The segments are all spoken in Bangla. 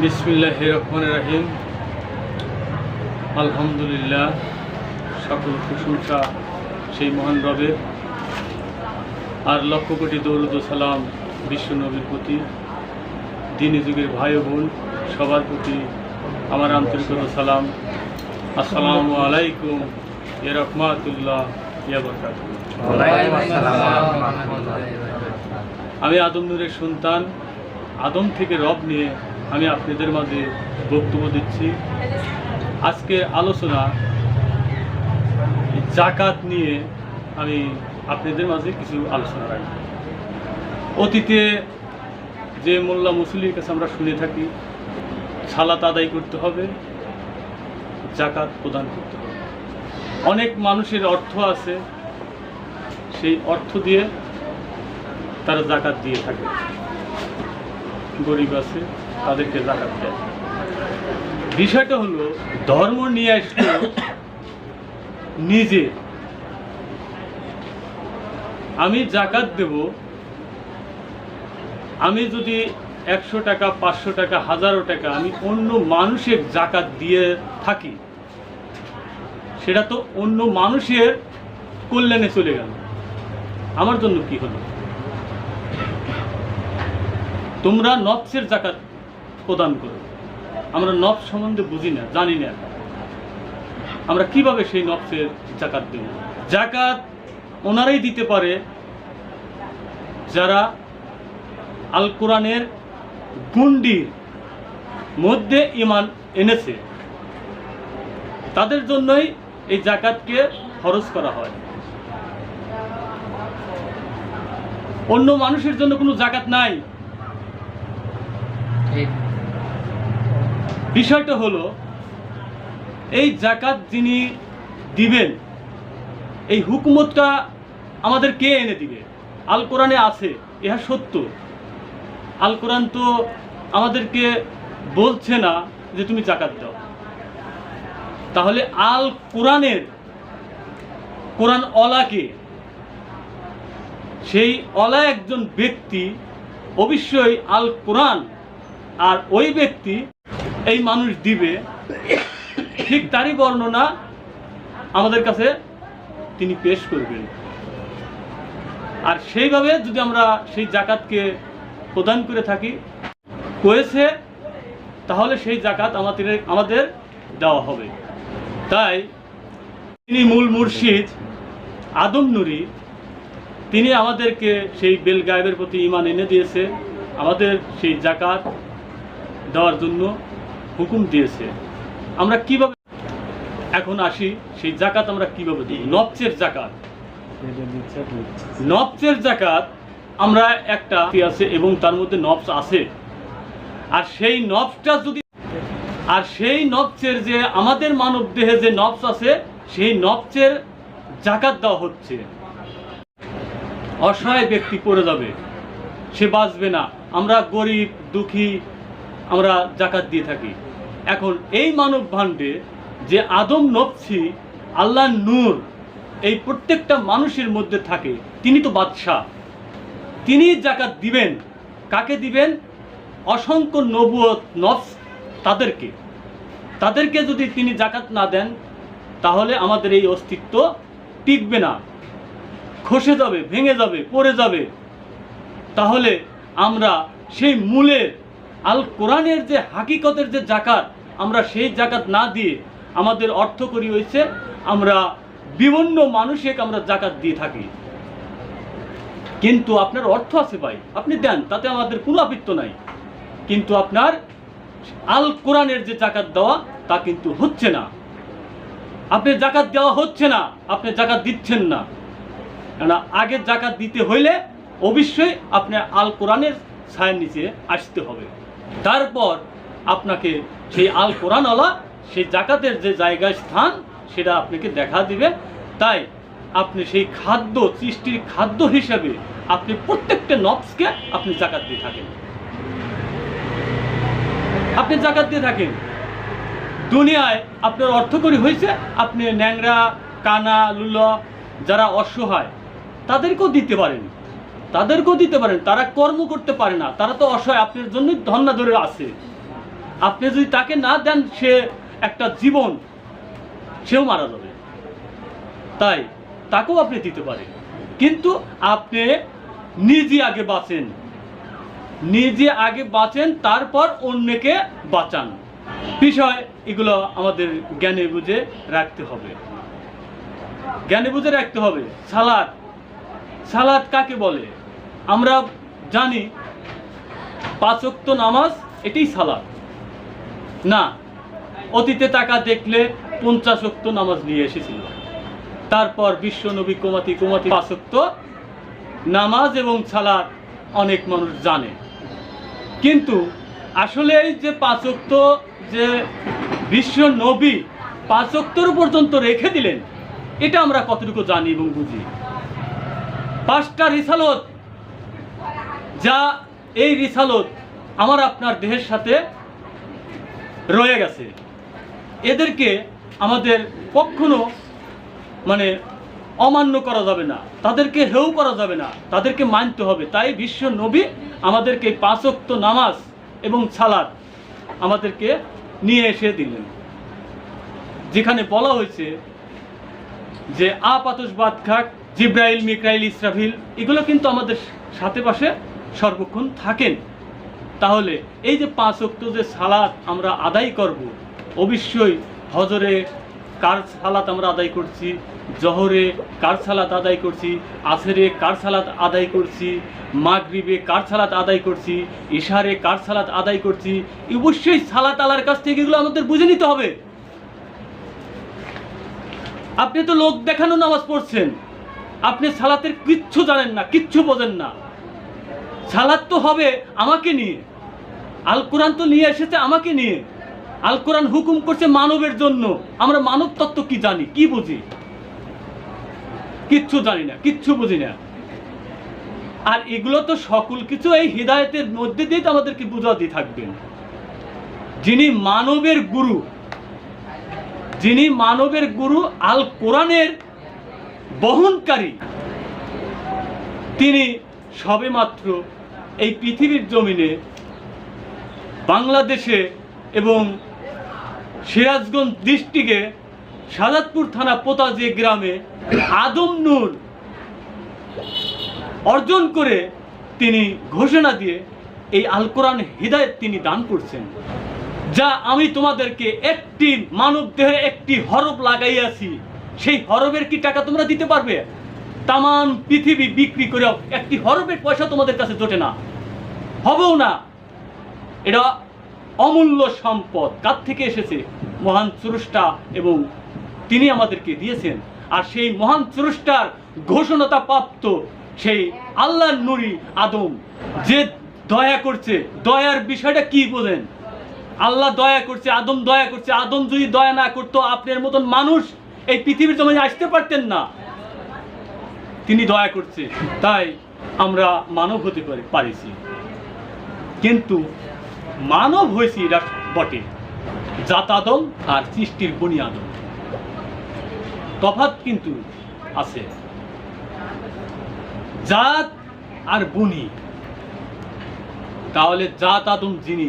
বিসমিল্লাহির রহমানির রহিম। আলহামদুলিল্লাহ, সকল প্রশংসা সেই মহান রবের, আর লক্ষ কোটি দরুদ ও সালাম বিশ্ব নবীর প্রতি, দিনী যুগের ভাই ও বোন সবার প্রতি আমার আন্তরিকতা সালাম। আসসালামু আলাইকুম ইয়া রাহমাতুল্লাহ ইয়া বারাকাতুহু। আমি আদম নূরের সন্তান, আদম থেকে রব নিয়ে আমি আপনাদের মাঝে বক্তব্য দিচ্ছি। আজকে আলোচনা যাকাত নিয়ে আমি আপনাদের মাঝে কিছু আলোচনা রাখব। অতীতে যে মোল্লা মুসল্লির কাছে আমরা শুনে থাকি, সালাত আদায় করতে হবে, যাকাত প্রদান করতে হবে। অনেক মানুষের অর্থ আছে, সেই অর্থ দিয়ে তারা যাকাত দিয়ে থাকে। গরিব আছে, তাদেরকে যাকাত দেয়। বিষয়টা হলো, ধর্ম নিয়ে আসলে নিজে আমি যাকাত দেব, আমি যদি 100 টাকা, 500 টাকা, 1000 টাকা আমি অন্য মানুষের যাকাত দিয়ে থাকি, সেটা তো অন্য মানুষের কল্যাণে চলে গেল, আমার জন্য কি হলো? তোমরা নফসের যাকাত প্রদান করো। আমরা নফস সম্বন্ধে বুঝি না, জানি না, আমরা কিভাবে সেই নফসের যাকাত দেব? যাকাত ওনারাই দিতে পারে যারা আল কোরআনের গুন্ডির মধ্যে ঈমান এনেছে, তাদের জন্যই এই যাকাতকে খরচ করা হয়। অন্য মানুষের জন্য কোনো যাকাত নাই। বিষয়টা হলো, এই যাকাত যিনি দিবেন, এই হুকুমতটা আমাদের কে এনে দিবে? আল কোরআনে আছে, ইহা সত্য। আল কোরআন তো আমাদেরকে বলছে না যে তুমি যাকাত দাও। তাহলে আল কোরআনের কোরআন ওয়ালাকে, সেই ওয়ালা একজন ব্যক্তি, অবশ্যই আল কোরআন আর ওই ব্যক্তি এই মানুষ দিবে, ঠিক তারই বর্ণনা আমাদের কাছে তিনি পেশ করবেন। আর সেইভাবে যদি আমরা সেই যাকাতকে প্রদান করে থাকি করেছে, তাহলে সেই যাকাত আমাদের দেওয়া হবে। তাই তিনি মূল মুর্শিদ আদম নুরি, তিনি আমাদেরকে সেই বেল গায়েবের প্রতি ঈমান এনে দিয়েছে, আমাদের সেই যাকাত দেওয়ার জন্য হুকুম দিয়েছে। আমরা কিভাবে, এখন আসি সেই যাকাত আমরা কিভাবে দিই? নফসের যাকাত। নফসের যাকাত আমরা একটা আছে এবং তার মধ্যে নফস আছে, আর সেই নফসটা যদি, আর সেই নফসের যে আমাদের মানব দেহে যে নফস আছে, সেই নফসের যাকাত দেওয়া হচ্ছে। অসহায় ব্যক্তি পড়ে যাবে, সে বাঁচবে না, আমরা গরিব দুঃখী আমরা যাকাত দিয়ে থাকি। এখন এই মানব ভাণ্ডে যে আদম নফসি আল্লাহ নূর এই প্রত্যেকটা মানুষের মধ্যে থাকে, তিনি তো বাদশাহ, তিনি যাকাত দিবেন। কাকে দিবেন? অসংখ্য নবুয়ত নফস, তাদেরকে যদি তিনি যাকাত না দেন, তাহলে আমাদের এই অস্তিত্ব টিকবে না, খসে যাবে, ভেঙে যাবে, পড়ে যাবে। তাহলে আমরা সেই মূলের আল কোরআনের যে হাকিকতের যে যাকাত, আমরা সেই যাকাত না দিয়ে আমাদের অর্থ করি হয়েছে আমরা বিভিন্ন মানুষকে আমরা যাকাত দিয়ে থাকি। কিন্তু আপনার অর্থ আছে ভাই, আপনি দেন, তাতে আমাদের কোনো আপত্তি নাই, কিন্তু আপনার আল কোরআনের যে যাকাত দেওয়া তা কিন্তু হচ্ছে না। আপনি যাকাত দেওয়া হচ্ছে না, আপনি যাকাত দিচ্ছেন না। কেননা আগে যাকাত দিতে হইলে অবশ্যই আপনি আল কোরআনের ছায়ার নিচে আসতে হবে, তারপর আপনাকে সেই আল কোরআনওয়ালা সেই যাকাতের যে জায়গায় স্থান সেটা আপনাকে দেখা দিবে। তাই আপনি সেই খাদ্য, সৃষ্টির খাদ্য হিসাবে আপনি প্রত্যেকটা নফসকে আপনি যাকাত দিয়ে থাকেন, আপনি যাকাত দিয়ে থাকেন। দুনিয়ায় আপনার অর্থকরী হয়েছে, আপনি ন্যাংরা কানা লুলা যারা অসহায় তাদেরকেও দিতে পারেন, তারা কর্ম করতে পারে না, তারা তো অসহায়, আপনার জন্যই ধন্না ধরে আছে। আপনি যদি তাকে না দেন, সে একটা জীবন, সেও মারা যাবে। তাই তাকেও আপনি দিতে পারেন, কিন্তু আপনি নিজে আগে বাঁচেন, নিজে আগে বাঁচেন, তারপর অন্যকে বাঁচান। বিষয় এগুলো আমাদের জ্ঞানে বুঝে রাখতে হবে, জ্ঞানে বুঝে রাখতে হবে। সালাত, সালাত কাকে বলে? আমরা জানি 5 ওয়াক্ত নামাজ, এটাই সালাত না। অতীতে টাকা দেখলে 50 ওয়াক্ত নামাজ নিয়ে এসেছিল, তারপর বিশ্ব নবী কমাতি 5 ওয়াক্ত নামাজ এবং সালাত অনেক মানুষ জানে, কিন্তু আসলে এই যে 5 ওয়াক্ত যে বিশ্ব নবী 5 ওয়াক্তর পর্যন্ত রেখে দিলেন, এটা আমরা কতটুকু জানি এবং বুঝি? 5টা রিসালত, যা এই রিসালত আমার আপনার দেহের সাথে রয়ে গেছে, এদেরকে আমাদের কখনো অমান্য করা যাবে না, তাদেরকে হেও করা যাবে না, তাদেরকে মানতে হবে। তাই বিশ্ব নবী আমাদেরকে 5 ওয়াক্ত নামাজ এবং সালাত আমাদেরকে নিয়ে এসে দিলেন, যেখানে বলা হয়েছে যে আপাতসবাদ খাক, জিব্রাইল, মিকাইল, ইসরাফিল, এগুলো কিন্তু আমাদের সাথে পাশে সর্বক্ষণ থাকেন। তাহলে এই যে 5 ওয়াক্ত যে সালাত আমরা আদায় করব, অবশ্যই হজরে কার সালাত আমরা আদায় করছি, জহরে কার সালাত আদায় করছি, আসরে কার সালাত আদায় করছি, মাগরিবে কার সালাত আদায় করছি, ইশারে কার সালাত আদায় করছি, অবশ্যই সালাত আল্লাহর কাছ থেকে এগুলো আমাদের বুঝে নিতে হবে। আপনি তো লোক দেখানো নামাজ পড়ছেন, আপনি সালাতের কিচ্ছু জানেন না, কিচ্ছু বোঝেন না। সালাত তো হবে আমাকে নিয়ে, আল কোরআন তো নিয়ে এসেছে আমাকে নিয়ে, আল কোরআন হুকুম করছে মানবের জন্য। আমরা মানব তত্ত্ব কি জানি, কি বুঝি? কিচ্ছু জানি না, কিচ্ছু বুঝি না। আর এগুলো তো সকল কিছু এই হিদায়েতের মধ্যে দিয়ে তো আমাদেরকে বুঝাতে থাকবেন। যিনি মানবের গুরু, যিনি মানবের গুরু, আল কোরআনের বহনকারী, তিনি সবেমাত্র এই পৃথিবীর জমিনে বাংলাদেশে এবং সিরাজগঞ্জ ডিস্ট্রিক্টে সাজাদপুর থানা পোতাজি গ্রামে আদম নূর অর্জন করে তিনি ঘোষণা দিয়ে এই আল কোরআন হিদায়েত তিনি দান করছেন। যা আমি তোমাদেরকে একটি মানব দেহে একটি হরফ লাগাইয়াছি, সেই হরফের কি টাকা তোমরা দিতে পারবে? তামাম পৃথিবী বিক্রি করেও একটি হরফের পয়সা তোমাদের কাছে জোটে না, হবেও না। এটা অমূল্য সম্পদ। কার থেকে এসেছে? মহান স্রষ্টা, এবং তিনি আমাদেরকে দিয়েছেন। আর সেই মহান স্রষ্টার ঘোষণাটা প্রাপ্ত সেই আল্লাহর নূরি আদম, যে দয়া করছে, দয়ার বিষয়টা কি বোঝেন? আল্লাহ দয়া করছে, আদম দয়া করছে। আদম যদি দয়া না করতো, আপনার মতন মানুষ এই পৃথিবীর জমিনে আসতে পারতেন না। তিনি দয়া করছে, তাই আমরা মানব হতে পারিছি। কিন্তু মানব হয়েছি এরা বটে, জাত আদম আর সৃষ্টির বনি আদম, তফাৎ কিন্তু আছে। জাত আর বনি, তাহলে জাত আদম যিনি,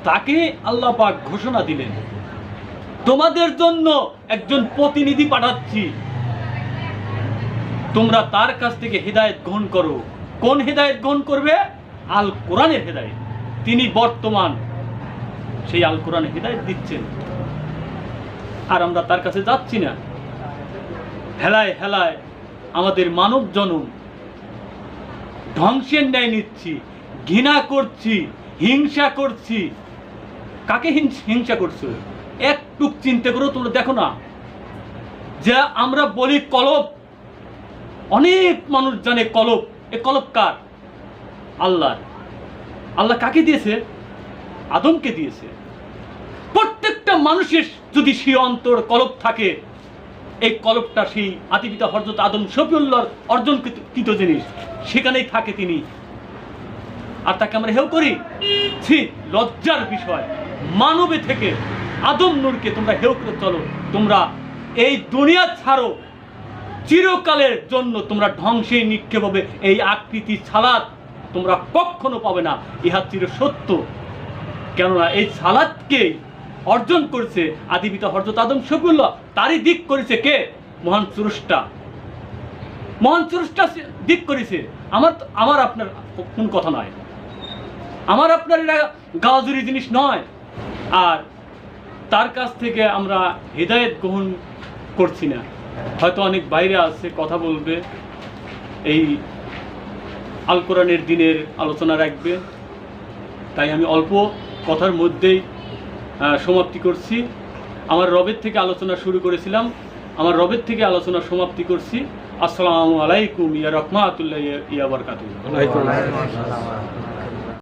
তাকে আল্লাহ পাক ঘোষণা দিলেন, তোমাদের জন্য একজন প্রতিনিধি পাঠাচ্ছি, তোমরা তার কাছ থেকে হেদায়েত গ্রহণ করো। কোন হেদায়েত গ্রহণ করবে? আল কোরআনের হেদায়েত। তিনি বর্তমান সেই আল কোরআনে হেদায়েত দিচ্ছেন, আর আমরা তার কাছে যাচ্ছি না। হেলায় হেলায় আমাদের মানব জনম ধ্বংসের ন্যায় নিচ্ছি, ঘৃণা করছি, হিংসা করছি। কাকে হিংসা করছো? একটু চিন্তা করো, তোমরা দেখো না যে আমরা বলি কলব, অনেক মানুষ জানে কলব। এ কলব কার? আল্লাহ। আল্লাহ কাকে দিয়েছে? আদমকে দিয়েছে। প্রত্যেকটা মানুষের যদি সেই অন্তর কলব থাকে, এই কলবটা সেই আদিপিতা হযরত আদম শফিউল্লাহর অর্জনকৃত জিনিস, সেখানেই থাকে তিনি। আর তাকে আমরা হেও করি। ছি, লজ্জার বিষয়। মানবে থেকে আদম নূরকে তোমরা হেও করে চলো। তোমরা এই দুনিয়া ছাড়ো, চিরকালের জন্য তোমরা ধ্বংসে নিক্ষেপ হবে। এই আকৃতি ছালাত তোমরা কখনো পাবে না, ইহা চির সত্য। কেননা এই সালাতকে অর্জন করেছে আদি পিতা হযরত আদম শফিউল্লাহ, তারই দিক করেছে কে? মহান স্রষ্টা। মহান স্রষ্টা দিক করেছে, আমার আপনার কোন কথা নয়, আমার আপনার এটা গাওয়াজুরি জিনিস নয়। আর তার কাছ থেকে আমরা হেদায়েত গ্রহণ করছি না। হয়তো অনেক বাইরে আছে, কথা বলবে, এই আল কোরআনের দিনের আলোচনা রাখবে, তাই আমি অল্প কথার মধ্যেই সমাপ্তি করছি। আমার রবের থেকে আলোচনা শুরু করেছিলাম, আমার রবের থেকে আলোচনা সমাপ্তি করছি। আসসালামু আলাইকুম ইয়া রাহমাতুল্লাহি ইয়া বারাকাতুহু।